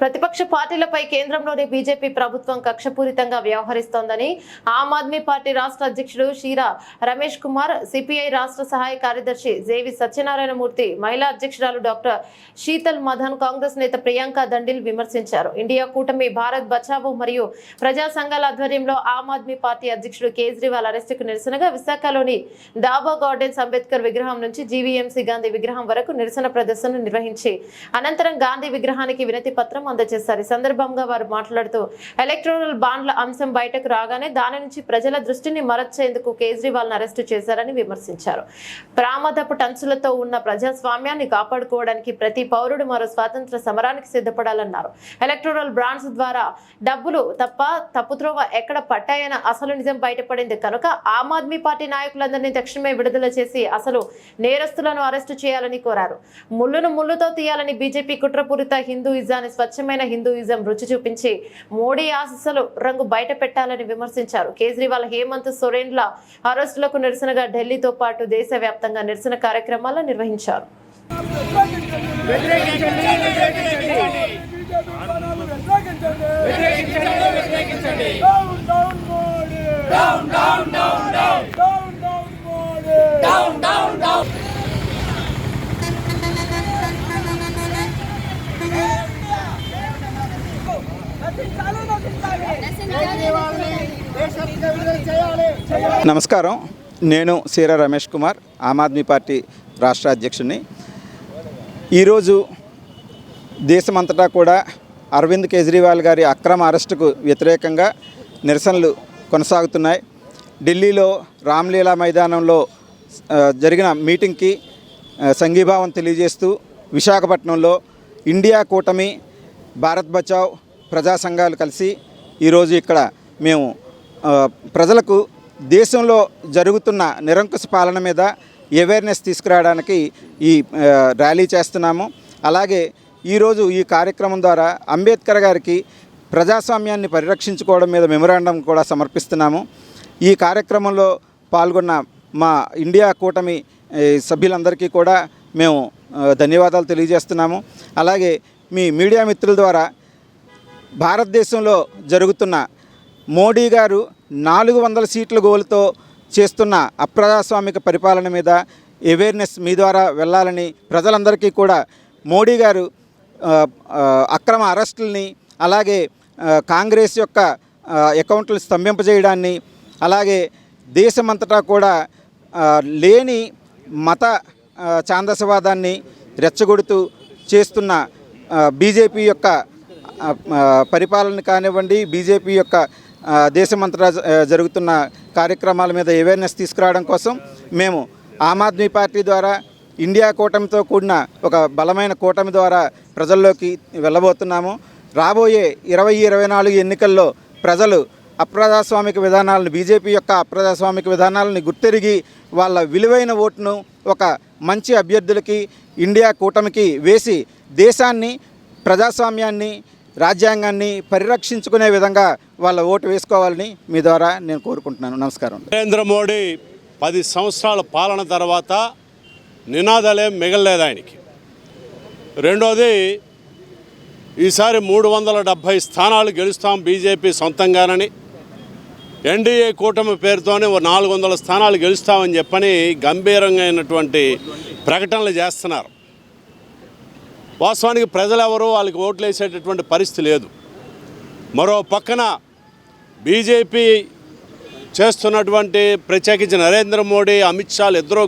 ప్రతిపక్ష పార్టీలపై కేంద్రంలోని బీజేపీ ప్రభుత్వం కక్షపూరితంగా వ్యవహరిస్తోందని ఆమ్ ఆద్మీ పార్టీ రాష్ట్ర అధ్యక్షుడు షీరా రమేష్ కుమార్, సిపిఐ రాష్ట్ర సహాయ కార్యదర్శి జేవి సత్యనారాయణమూర్తి, మహిళా అధ్యక్షురాలు డాక్టర్ శీతల్ మదన్, కాంగ్రెస్ నేత ప్రియాంక దండిల్ విమర్శించారు. ఇండియా కూటమి, భారత్ బచావో మరియు ప్రజా సంఘాల ఆధ్వర్యంలో ఆమ్ ఆద్మీ పార్టీ అధ్యక్షుడు కేజ్రీవాల్ అరెస్టుకు నిరసనగా విశాఖలోని డాబా గార్డెన్స్ అంబేద్కర్ విగ్రహం నుంచి జీవీఎంసీ గాంధీ విగ్రహం వరకు నిరసన ప్రదర్శన నిర్వహించి అనంతరం గాంధీ విగ్రహానికి వినతి పత్రం అందజేశారు. ఈ సందర్భంగా వారు మాట్లాడుతూ ఎలక్టోరల్ బాండ్ల అంశం బయటకు రాగానే దాని నుంచి ప్రజల దృష్టిని మరల్చేందుకు కేజ్రీవాల్ అరెస్టు చేశారని విమర్శించారు. ప్రామాదపు టంచులతో ఉన్న ప్రజాస్వామ్యాన్ని కాపాడుకోవడానికి ప్రతి పౌరుడు మరో స్వాతంత్ర సమరానికి సిద్ధపడాలన్నారు. ఎలక్టోరల్ బాండ్స్ ద్వారా డబ్బులు తప్పుత్రోవ ఎక్కడ పట్టాయన్న అసలు నిజం బయటపడింది కనుక ఆమ్ ఆద్మీ పార్టీ నాయకులందరినీ తక్షణమే విడుదల చేసి అసలు నేరస్తులను అరెస్టు చేయాలని కోరారు. ముళ్ళును ముళ్ళుతో తీయాలని బీజేపీ కుట్రపూరిత హిందూయిజాన్ని స్వచ్ఛమైన హిందూయిజం రుచి చూపించి మోడీ ఆశీస్సులు రంగు బయట పెట్టాలని విమర్శించారు. కేజ్రీవాల్, హేమంత్ సోరెన్ల అరెస్టులకు నిరసనగా ఢిల్లీతో పాటు దేశవ్యాప్తంగా నిరసన కార్యక్రమాలను నిర్వహించారు. నమస్కారం. నేను షీరా రమేష్ కుమార్, ఆమ్ ఆద్మీ పార్టీ రాష్ట్ర అధ్యక్షుడిని. ఈరోజు దేశమంతటా కూడా అరవింద్ కేజ్రీవాల్ గారి అక్రమ అరెస్టుకు వ్యతిరేకంగా నిరసనలు కొనసాగుతున్నాయి. ఢిల్లీలో రామ్లీలా మైదానంలో జరిగిన మీటింగ్కి సంఘీభావం తెలియజేస్తూ విశాఖపట్నంలో ఇండియా కూటమి, భారత్ బచావ్ ప్రజా సంఘాలు కలిసి ఈరోజు ఇక్కడ మేము ప్రజలకు దేశంలో జరుగుతున్న నిరంకుశ పాలన మీద అవేర్నెస్ తీసుకురావడానికి ఈ ర్యాలీ చేస్తున్నాము. అలాగే ఈరోజు ఈ కార్యక్రమం ద్వారా అంబేద్కర్ గారికి ప్రజాస్వామ్యాన్ని పరిరక్షించుకోవడం మీద మెమొరాండం కూడా సమర్పిస్తున్నాము. ఈ కార్యక్రమంలో పాల్గొన్న మా ఇండియా కూటమి సభ్యులందరికీ కూడా మేము ధన్యవాదాలు తెలియజేస్తున్నాము. అలాగే మీ మీడియా మిత్రుల ద్వారా భారతదేశంలో జరుగుతున్న మోడీ గారు 400 సీట్ల గోలుతో చేస్తున్న అప్రజాస్వామిక పరిపాలన మీద అవేర్నెస్ మీ ద్వారా వెళ్ళాలని, ప్రజలందరికీ కూడా మోడీ గారు అక్రమ అరెస్టుల్ని, అలాగే కాంగ్రెస్ యొక్క అకౌంట్లు స్తంభింపజేయడాన్ని, అలాగే దేశమంతటా కూడా లేని మత ఛాందసవాదాన్ని రెచ్చగొడుతూ చేస్తున్న బీజేపీ యొక్క పరిపాలన కానివ్వండి, బీజేపీ యొక్క దేశమంతటా జరుగుతున్న కార్యక్రమాల మీద అవేర్నెస్ తీసుకురావడం కోసం మేము ఆమ్ ఆద్మీ పార్టీ ద్వారా ఇండియా కూటమితో కూడిన ఒక బలమైన కూటమి ద్వారా ప్రజల్లోకి వెళ్ళబోతున్నాము. రాబోయే 2024 ఎన్నికల్లో ప్రజలు అప్రజాస్వామిక విధానాలను, బీజేపీ యొక్క అప్రజాస్వామిక విధానాలను గుర్తెరిగి వాళ్ళ విలువైన ఓటును ఒక మంచి అభ్యర్థులకి, ఇండియా కూటమికి వేసి దేశాన్ని, ప్రజాస్వామ్యాన్ని, రాజ్యాంగాన్ని పరిరక్షించుకునే విధంగా వాళ్ళ ఓటు వేసుకోవాలని మీ ద్వారా నేను కోరుకుంటున్నాను. నమస్కారం. నరేంద్ర మోడీ 10 సంవత్సరాల పాలన తర్వాత నినాదాలేం మిగలలేదు ఆయనకి. రెండోది, ఈసారి 370 స్థానాలు గెలుస్తాం బీజేపీ సొంతంగానని, ఎన్డీఏ కూటమి పేరుతోనే 400 స్థానాలు గెలుస్తామని చెప్పని గంభీరంగా ప్రకటనలు చేస్తున్నారు. వాస్తవానికి ప్రజలు ఎవరో వాళ్ళకి ఓట్లు వేసేటటువంటి పరిస్థితి లేదు. మరో పక్కన బీజేపీ చేస్తున్నటువంటి, ప్రత్యేకించి నరేంద్ర మోడీ, అమిత్ షాలు ఇద్దరూ